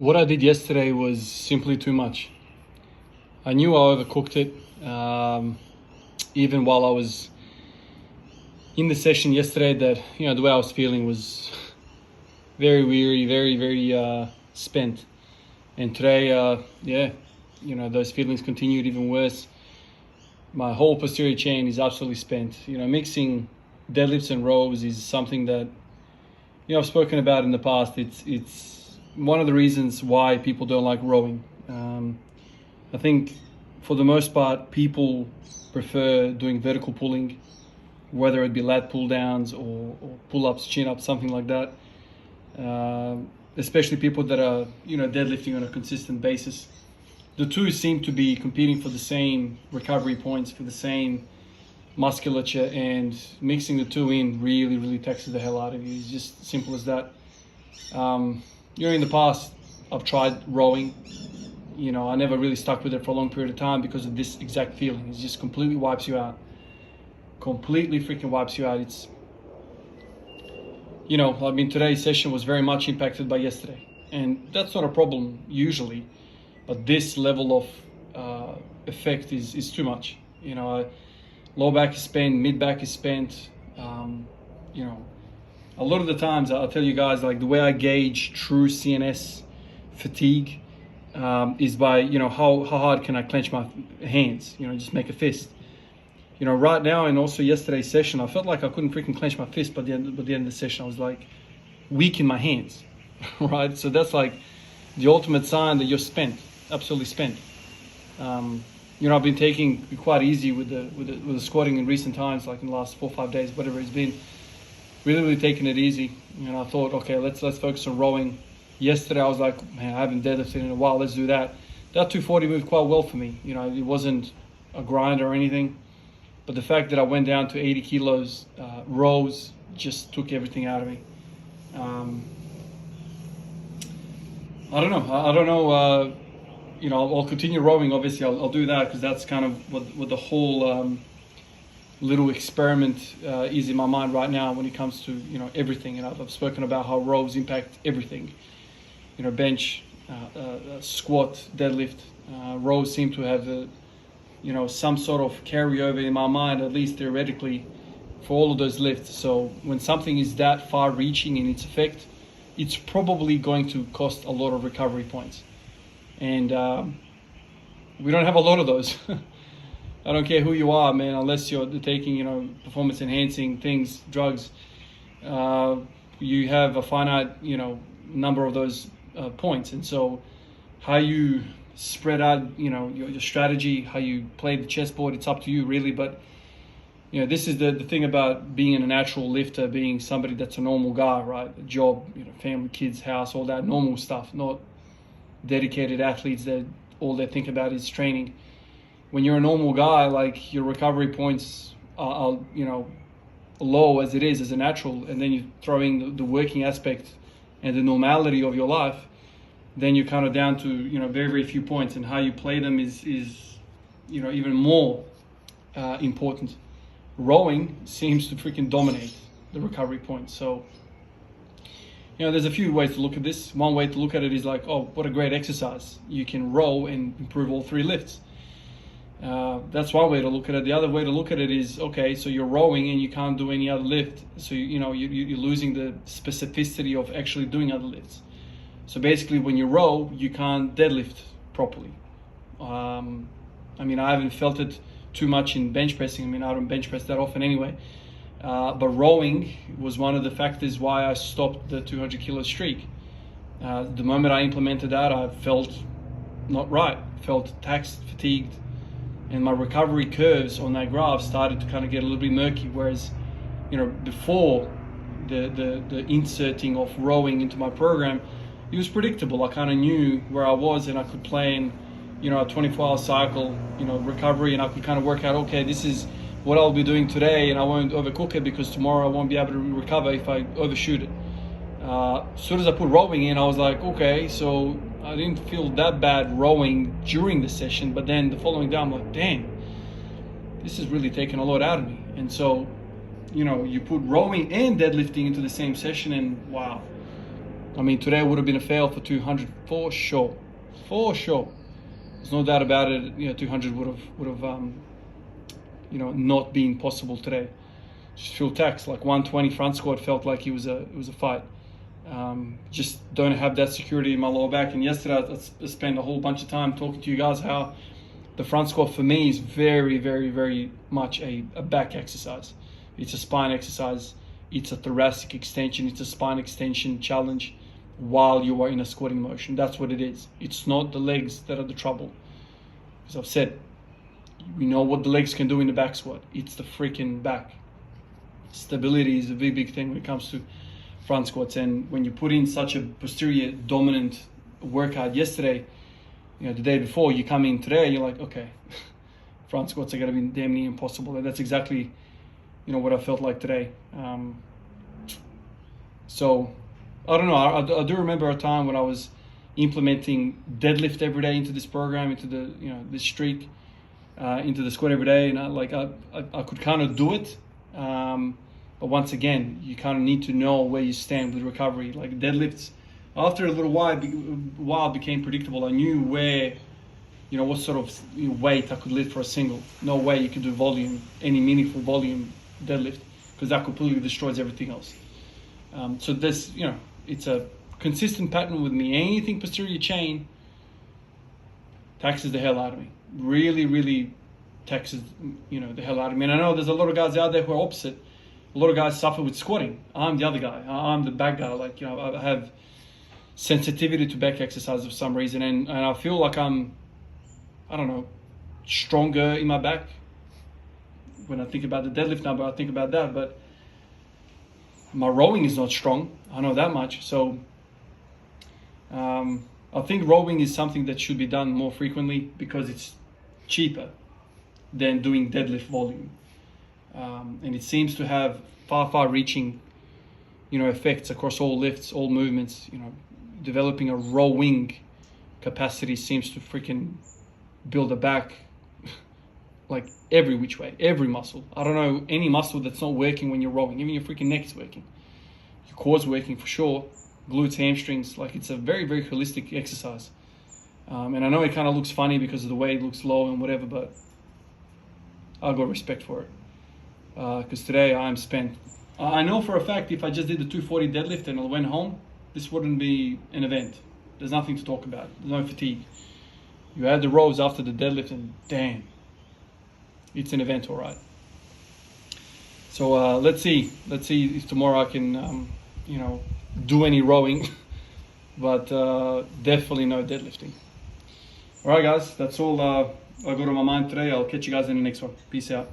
What I did yesterday was simply too much. I knew I overcooked it. Even while I was in the session yesterday, that the way I was feeling was very weary, very spent. And today, those feelings continued even worse. My whole posterior chain is absolutely spent. Mixing deadlifts and rows is something that I've spoken about in the past. It's one of the reasons why people don't like rowing. I think for the most part, people prefer doing vertical pulling, whether it be lat pull downs or pull-ups, chin-ups, something like that. Especially people that are deadlifting on a consistent basis. The two seem to be competing for the same recovery points, for the same musculature, and mixing the two in really taxes the hell out of you. It's just simple as that. In the past, I've tried rowing. I never really stuck with it for a long period of time because of this exact feeling. It just completely wipes you out. Completely freaking wipes you out. Today's session was very much impacted by yesterday. And that's not a problem usually. But this level of effect is too much. Low back is spent, mid back is spent. A lot of the times, I'll tell you guys, like the way I gauge true CNS fatigue is by, how hard can I clench my hands, just make a fist. Right now and also yesterday's session, I felt like I couldn't freaking clench my fist by the end of the session. I was like weak in my hands, right? So that's like the ultimate sign that you're spent, absolutely spent. I've been taking it quite easy with the squatting in recent times, like in the last 4 or 5 days, whatever it's been. Really taking it easy. I thought, okay, let's focus on rowing. Yesterday I was like, man, I haven't deadlifted in a while, let's do that. That 240 moved quite well for me. It wasn't a grind or anything, but the fact that I went down to 80 kilos rows just took everything out of me. I don't know. I'll continue rowing. Obviously, I'll do that because that's kind of what the whole little experiment is in my mind right now when it comes to everything. And I've spoken about how rows impact everything. Bench, squat, deadlift. Rows seem to have some sort of carryover in my mind, at least theoretically, for all of those lifts. So when something is that far-reaching in its effect, it's probably going to cost a lot of recovery points. And we don't have a lot of those. I don't care who you are, man, unless you're taking, performance-enhancing things, drugs. You have a finite, number of those points. And so how you spread out, your strategy, how you play the chessboard, it's up to you, really. But, this is the thing about being a natural lifter, being somebody that's a normal guy, right? A job, family, kids, house, all that normal stuff, not dedicated athletes that all they think about is training. When you're a normal guy, like your recovery points are low as it is as a natural, and then you throw in the working aspect and the normality of your life, then you're kind of down to very few points, and how you play them is even more important. Rowing seems to freaking dominate the recovery points. So there's a few ways to look at this. One way to look at it is like, oh, what a great exercise. You can row and improve all 3 lifts. That's one way to look at it. The other way to look at it is, okay, so you're rowing and you can't do any other lift. So, you're losing the specificity of actually doing other lifts. So basically when you row, you can't deadlift properly. I haven't felt it too much in bench pressing. I don't bench press that often anyway. But rowing was one of the factors why I stopped the 200 kilo streak. The moment I implemented that, I felt not right, felt taxed, fatigued, and my recovery curves on that graph started to kind of get a little bit murky. Whereas, before the inserting of rowing into my program, it was predictable. I kind of knew where I was, and I could plan, a 24-hour cycle, recovery, and I could kind of work out, okay, this is what I'll be doing today, and I won't overcook it because tomorrow I won't be able to recover if I overshoot it. As soon as I put rowing in, I was like, okay, so I didn't feel that bad rowing during the session, but then the following day I'm like, damn, this is really taking a lot out of me. And so, you put rowing and deadlifting into the same session, and wow, I mean, today would have been a fail for 200 for sure. For sure. There's no doubt about it. 200 would have not been possible today. Just feel tax. Like 120 front squat felt like it was a fight. Just don't have that security in my lower back. And yesterday I spent a whole bunch of time talking to you guys how the front squat for me is very, very, very much a back exercise. It's a spine exercise. It's a thoracic extension. It's a spine extension challenge while you are in a squatting motion. That's what it is. It's not the legs that are the trouble. As I've said, we know what the legs can do in the back squat. It's the freaking back. Stability is a big, big thing when it comes to front squats. And when you put in such a posterior dominant workout yesterday, the day before, you come in today, you're like, okay, front squats are going to be damn near impossible. And that's exactly, what I felt like today. So, I don't know. I do remember a time when I was implementing deadlift every day into this program, into the, this streak, into the squat every day. And I could kind of do it. But once again, you kind of need to know where you stand with recovery. Like deadlifts, after a little while, it became predictable. I knew where, what sort of weight I could lift for a single. No way you could do volume, any meaningful volume deadlift, because that completely destroys everything else. So this, it's a consistent pattern with me. Anything posterior chain taxes the hell out of me. Really, really taxes, the hell out of me. And I know there's a lot of guys out there who are opposite. A lot of guys suffer with squatting. I'm the other guy. I'm the back guy. I have sensitivity to back exercise for some reason, and I feel like I'm, stronger in my back. When I think about the deadlift number, I think about that, but my rowing is not strong. I know that much. So I think rowing is something that should be done more frequently because it's cheaper than doing deadlift volume. And it seems to have far-reaching, effects across all lifts, all movements. Developing a rowing capacity seems to freaking build a back like every which way, every muscle. I don't know any muscle that's not working when you're rowing. Even your freaking neck is working. Your core's working for sure. Glutes, hamstrings, it's a very, very holistic exercise. And I know it kind of looks funny because of the way it looks low and whatever, but I've got respect for it. Because today I'm spent. I know for a fact if I just did the 240 deadlift and I went home, this wouldn't be an event. There's nothing to talk about. There's no fatigue. You add the rows after the deadlift and damn, it's an event, all right. So let's see if tomorrow I can, do any rowing, but definitely no deadlifting. All right, guys, that's all I got on my mind today. I'll catch you guys in the next one. Peace out.